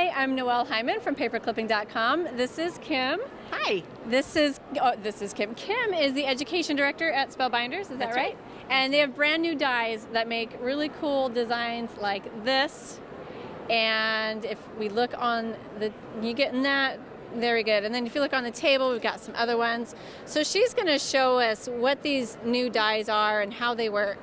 Hi, I'm Noelle Hyman from paperclipping.com. This is Kim. Hi. This is Kim. Kim is the education director at Spellbinders, is that That's right? And they have brand new dies that make really cool designs like this. And if we look on you getting that? Very good. And then if you look on the table, we've got some other ones. So she's going to show us what these new dies are and how they work.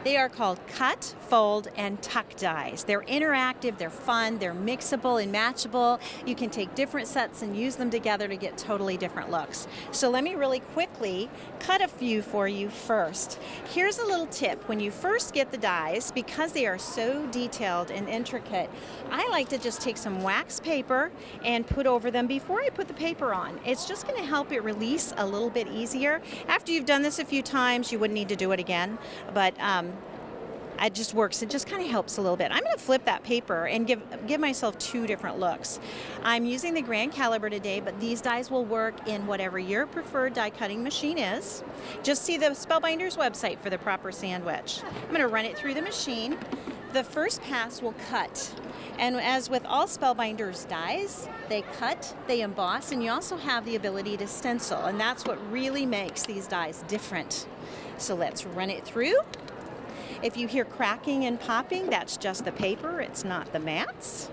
They are called cut, fold, and tuck dies. They're interactive, they're fun, they're mixable and matchable. You can take different sets and use them together to get totally different looks. So let me really quickly cut a few for you first. Here's a little tip. When you first get the dies, because they are so detailed and intricate, I like to just take some wax paper and put over them before I put the paper on. It's just going to help it release a little bit easier. After you've done this a few times, you wouldn't need to do it again, but it just works. It just kind of helps a little bit. I'm going to flip that paper and give myself two different looks. I'm using the grand caliber today, but these dies will work in whatever your preferred die cutting machine is. Just see the Spellbinders website for the proper sandwich. I'm going to run it through the machine. The first pass will cut. And as with all Spellbinders dies, they cut, they emboss, and you also have the ability to stencil. And that's what really makes these dies different. So let's run it through. If you hear cracking and popping, that's just the paper, it's not the mats.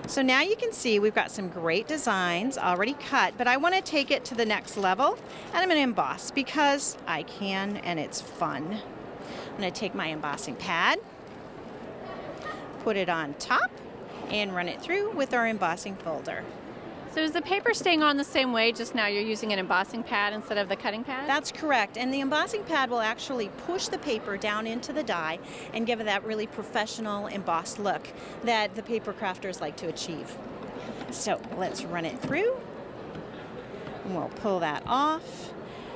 So now you can see we've got some great designs already cut, but I want to take it to the next level, and I'm going to emboss because I can and it's fun. I'm going to take my embossing pad, put it on top, and run it through with our embossing folder. So is the paper staying on the same way, just now you're using an embossing pad instead of the cutting pad? That's correct, and the embossing pad will actually push the paper down into the die and give it that really professional embossed look that the paper crafters like to achieve. So let's run it through, and we'll pull that off.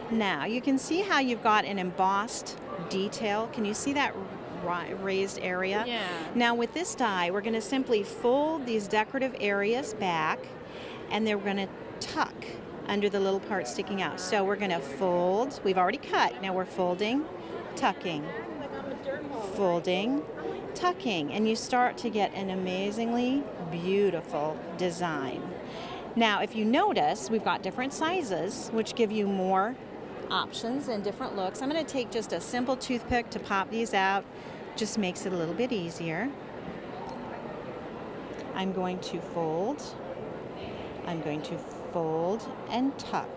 Now you can see how you've got an embossed detail. Can you see that raised area? Yeah. Now with this die, we're going to simply fold these decorative areas back, and they're going to tuck under the little part sticking out. So we're going to fold. We've already cut. Now we're folding, tucking, folding, tucking, and you start to get an amazingly beautiful design. Now, if you notice, we've got different sizes, which give you more options and different looks. I'm going to take just a simple toothpick to pop these out. Just makes it a little bit easier. I'm going to fold. I'm going to fold and tuck.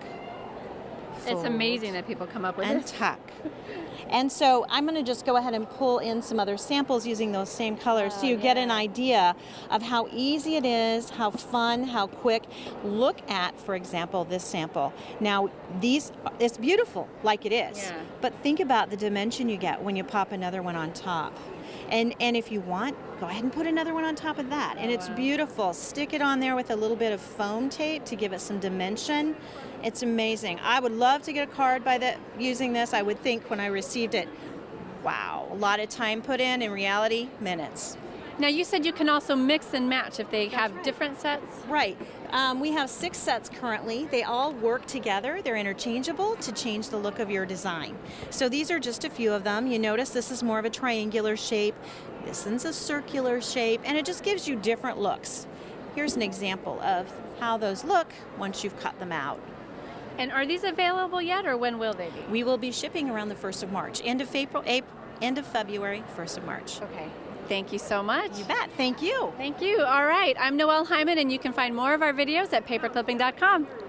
It's amazing that people come up with and this. tuck. And so I'm going to just go ahead and pull in some other samples using those same colors so you get an idea of how easy it is, how fun, how quick. Look at, for example, this sample. Now, it's beautiful like it is, but think about the dimension you get when you pop another one on top. And if you want, go ahead and put another one on top of that. And it's beautiful. Stick it on there with a little bit of foam tape to give it some dimension. It's amazing. I would love to get a card using this. I would think when I received it, wow, a lot of time put in reality, minutes. Now you said you can also mix and match if they have different sets? Right. We have 6 sets currently. They all work together. They're interchangeable to change the look of your design. So these are just a few of them. You notice this is more of a triangular shape. This one's a circular shape, and it just gives you different looks. Here's an example of how those look once you've cut them out. And are these available yet, or when will they be? We will be shipping around the 1st of March, end of February, 1st of March. Okay. Thank you so much. You bet. Thank you. Thank you. All right. I'm Noelle Hyman, and you can find more of our videos at paperclipping.com.